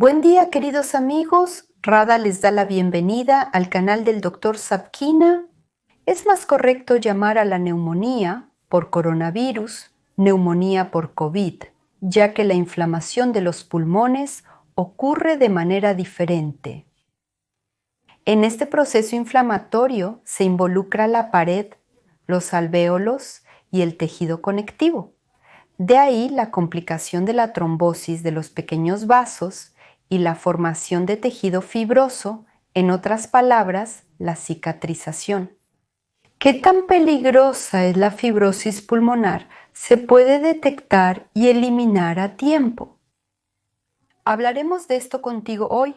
Buen día, queridos amigos. Rada les da la bienvenida al canal del Dr. Sapkina. Es más correcto llamar a la neumonía por coronavirus, neumonía por COVID, ya que la inflamación de los pulmones ocurre de manera diferente. En este proceso inflamatorio se involucra la pared, los alvéolos y el tejido conectivo. De ahí la complicación de la trombosis de los pequeños vasos y la formación de tejido fibroso, en otras palabras, la cicatrización. ¿Qué tan peligrosa es la fibrosis pulmonar? Se puede detectar y eliminar a tiempo. Hablaremos de esto contigo hoy.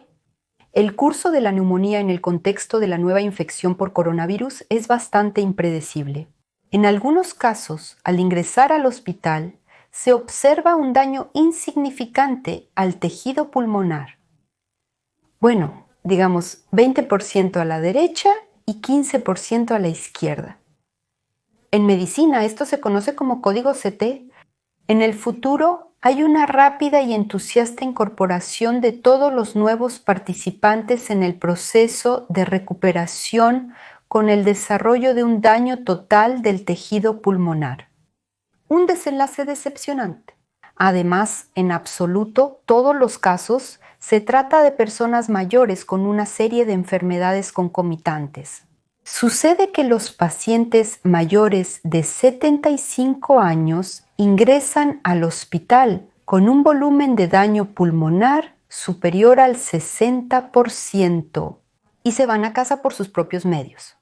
El curso de la neumonía en el contexto de la nueva infección por coronavirus es bastante impredecible. En algunos casos, al ingresar al hospital, se observa un daño insignificante al tejido pulmonar. Bueno, digamos 20% a la derecha y 15% a la izquierda. En medicina esto se conoce como código CT. En el futuro hay una rápida y entusiasta incorporación de todos los nuevos participantes en el proceso de recuperación con el desarrollo de un daño total del tejido pulmonar. Un desenlace decepcionante. Además, en absoluto todos los casos se trata de personas mayores con una serie de enfermedades concomitantes. Sucede que los pacientes mayores de 75 años ingresan al hospital con un volumen de daño pulmonar superior al 60% y se van a casa por sus propios medios.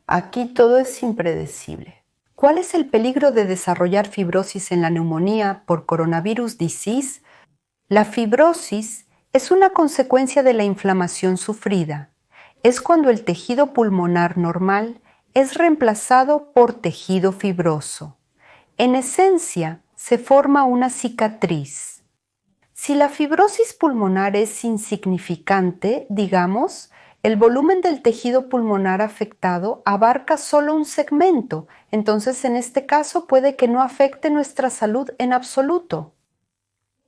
Aquí todo es impredecible. ¿Cuál es el peligro de desarrollar fibrosis en la neumonía por coronavirus disease? La fibrosis es una consecuencia de la inflamación sufrida. Es cuando el tejido pulmonar normal es reemplazado por tejido fibroso. En esencia, se forma una cicatriz. Si la fibrosis pulmonar es insignificante, digamos, el volumen del tejido pulmonar afectado abarca solo un segmento, entonces en este caso puede que no afecte nuestra salud en absoluto.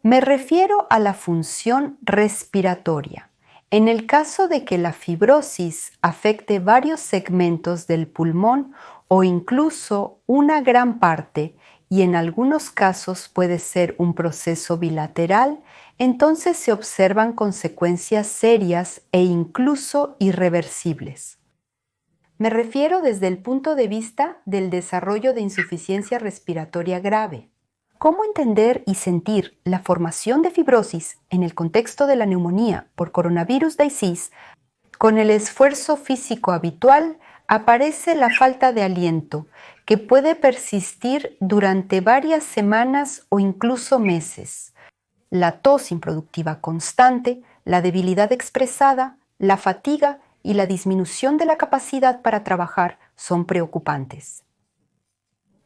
Me refiero a la función respiratoria. En el caso de que la fibrosis afecte varios segmentos del pulmón o incluso una gran parte, y en algunos casos puede ser un proceso bilateral, entonces se observan consecuencias serias e incluso irreversibles. Me refiero desde el punto de vista del desarrollo de insuficiencia respiratoria grave. ¿Cómo entender y sentir la formación de fibrosis en el contexto de la neumonía por coronavirus disease? Con el esfuerzo físico habitual aparece la falta de aliento, que puede persistir durante varias semanas o incluso meses. La tos improductiva constante, la debilidad expresada, la fatiga y la disminución de la capacidad para trabajar son preocupantes.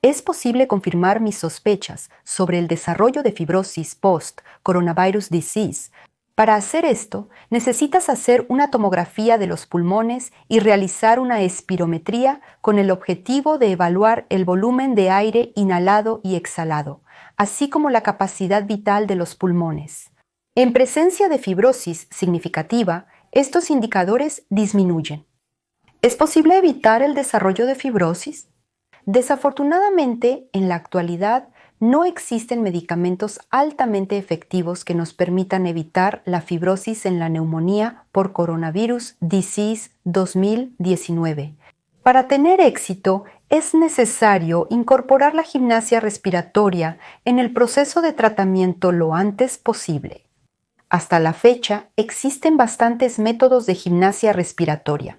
Es posible confirmar mis sospechas sobre el desarrollo de fibrosis post-coronavirus disease. Para hacer esto, necesitas hacer una tomografía de los pulmones y realizar una espirometría con el objetivo de evaluar el volumen de aire inhalado y exhalado, así como la capacidad vital de los pulmones. En presencia de fibrosis significativa, estos indicadores disminuyen. ¿Es posible evitar el desarrollo de fibrosis? Desafortunadamente, en la actualidad, no existen medicamentos altamente efectivos que nos permitan evitar la fibrosis en la neumonía por coronavirus disease 2019. Para tener éxito, es necesario incorporar la gimnasia respiratoria en el proceso de tratamiento lo antes posible. Hasta la fecha, existen bastantes métodos de gimnasia respiratoria.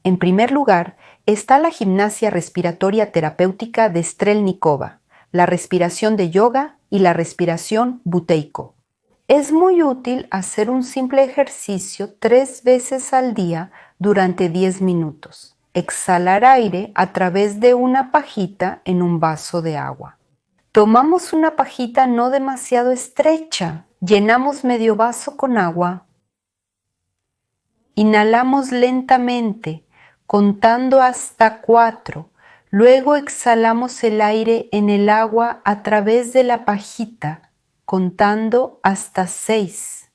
En primer lugar, está la gimnasia respiratoria terapéutica de Strelnikova, la respiración de yoga y la respiración buteico. Es muy útil hacer un simple ejercicio 3 veces al día durante 10 minutos. Exhalar aire a través de una pajita en un vaso de agua. Tomamos una pajita no demasiado estrecha, llenamos medio vaso con agua. Inhalamos lentamente, contando hasta 4. Luego exhalamos el aire en el agua a través de la pajita, contando hasta 6.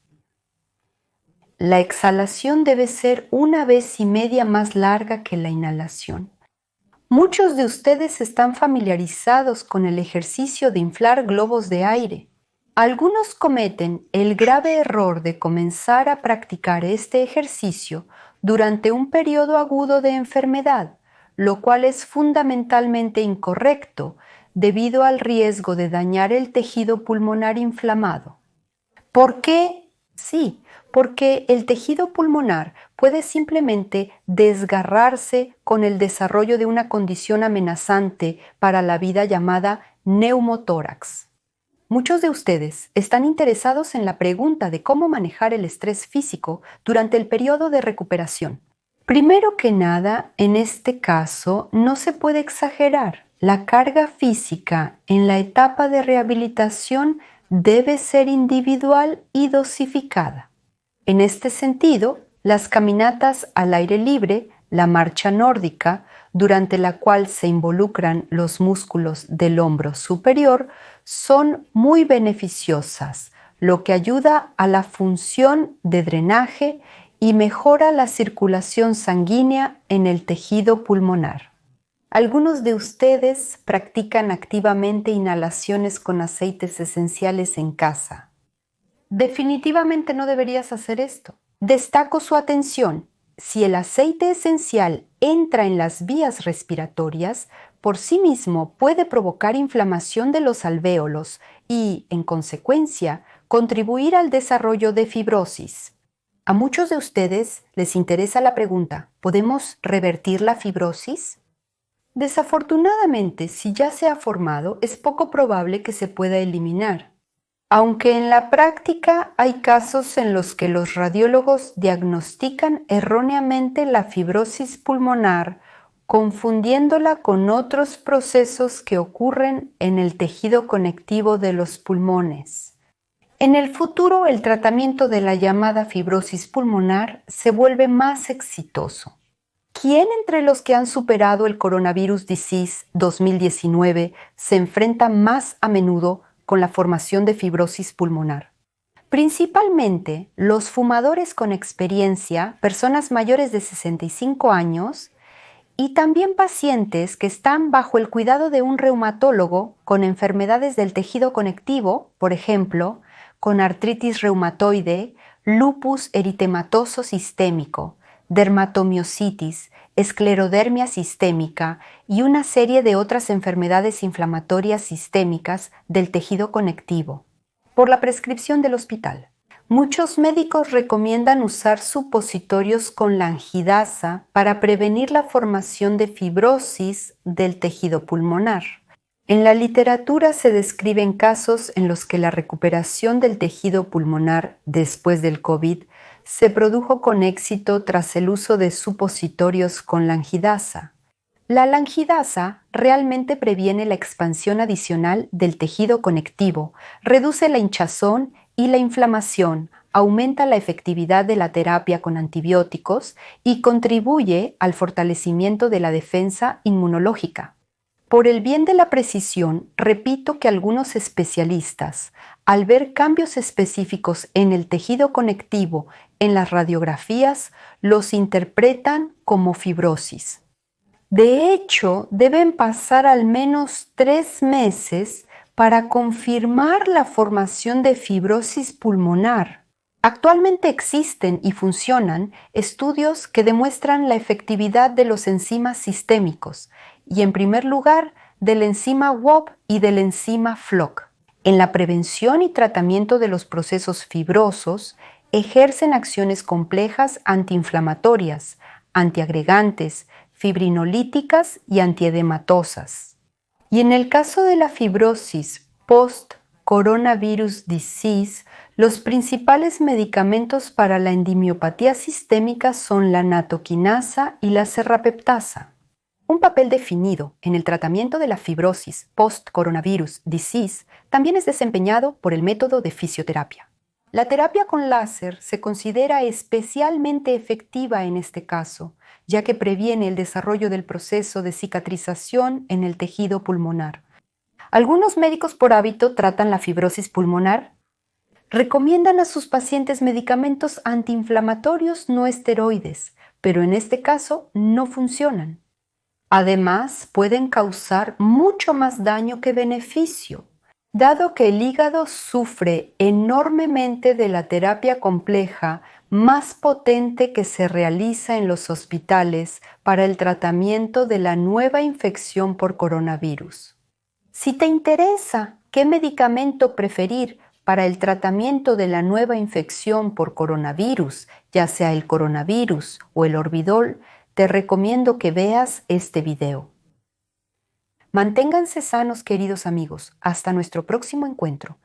La exhalación debe ser 1,5 veces más larga que la inhalación. Muchos de ustedes están familiarizados con el ejercicio de inflar globos de aire. Algunos cometen el grave error de comenzar a practicar este ejercicio durante un periodo agudo de enfermedad, lo cual es fundamentalmente incorrecto debido al riesgo de dañar el tejido pulmonar inflamado. ¿Por qué? Sí, porque el tejido pulmonar puede simplemente desgarrarse con el desarrollo de una condición amenazante para la vida llamada neumotórax. Muchos de ustedes están interesados en la pregunta de cómo manejar el estrés físico durante el periodo de recuperación. Primero que nada, en este caso, no se puede exagerar. La carga física en la etapa de rehabilitación debe ser individual y dosificada. En este sentido, las caminatas al aire libre, la marcha nórdica, durante la cual se involucran los músculos del hombro superior, son muy beneficiosas, lo que ayuda a la función de drenaje y mejora la circulación sanguínea en el tejido pulmonar. Algunos de ustedes practican activamente inhalaciones con aceites esenciales en casa. Definitivamente no deberías hacer esto. Destaco su atención. Si el aceite esencial entra en las vías respiratorias, por sí mismo puede provocar inflamación de los alvéolos y, en consecuencia, contribuir al desarrollo de fibrosis. A muchos de ustedes les interesa la pregunta, ¿podemos revertir la fibrosis? Desafortunadamente, si ya se ha formado, es poco probable que se pueda eliminar. Aunque en la práctica hay casos en los que los radiólogos diagnostican erróneamente la fibrosis pulmonar, confundiéndola con otros procesos que ocurren en el tejido conectivo de los pulmones. En el futuro, el tratamiento de la llamada fibrosis pulmonar se vuelve más exitoso. ¿Quién entre los que han superado el coronavirus disease 2019 se enfrenta más a menudo con la formación de fibrosis pulmonar? Principalmente los fumadores con experiencia, personas mayores de 65 años y también pacientes que están bajo el cuidado de un reumatólogo con enfermedades del tejido conectivo, por ejemplo, con artritis reumatoide, lupus eritematoso sistémico, dermatomiositis, esclerodermia sistémica y una serie de otras enfermedades inflamatorias sistémicas del tejido conectivo, por la prescripción del hospital. Muchos médicos recomiendan usar supositorios con lanhidasa para prevenir la formación de fibrosis del tejido pulmonar. En la literatura se describen casos en los que la recuperación del tejido pulmonar después del COVID se produjo con éxito tras el uso de supositorios con lanhidasa. La lanhidasa realmente previene la expansión adicional del tejido conectivo, reduce la hinchazón y la inflamación, aumenta la efectividad de la terapia con antibióticos y contribuye al fortalecimiento de la defensa inmunológica. Por el bien de la precisión, repito que algunos especialistas, al ver cambios específicos en el tejido conectivo en las radiografías, los interpretan como fibrosis. De hecho, deben pasar al menos 3 meses para confirmar la formación de fibrosis pulmonar. Actualmente existen y funcionan estudios que demuestran la efectividad de los enzimas sistémicos y, en primer lugar, del enzima WOP y del enzima FLOC. En la prevención y tratamiento de los procesos fibrosos, ejercen acciones complejas antiinflamatorias, antiagregantes, fibrinolíticas y antiedematosas. Y en el caso de la fibrosis post-coronavirus disease, los principales medicamentos para la endimiopatía sistémica son la natoquinasa y la serrapeptasa. Un papel definido en el tratamiento de la fibrosis post-coronavirus disease también es desempeñado por el método de fisioterapia. La terapia con láser se considera especialmente efectiva en este caso, ya que previene el desarrollo del proceso de cicatrización en el tejido pulmonar. Algunos médicos por hábito tratan la fibrosis pulmonar Recomiendan a sus pacientes medicamentos antiinflamatorios no esteroides, pero en este caso no funcionan. Además, pueden causar mucho más daño que beneficio, dado que el hígado sufre enormemente de la terapia compleja más potente que se realiza en los hospitales para el tratamiento de la nueva infección por coronavirus. Si te interesa qué medicamento preferir para el tratamiento de la nueva infección por coronavirus, ya sea el coronavirus o el Orbidol, te recomiendo que veas este video. Manténganse sanos, queridos amigos. Hasta nuestro próximo encuentro.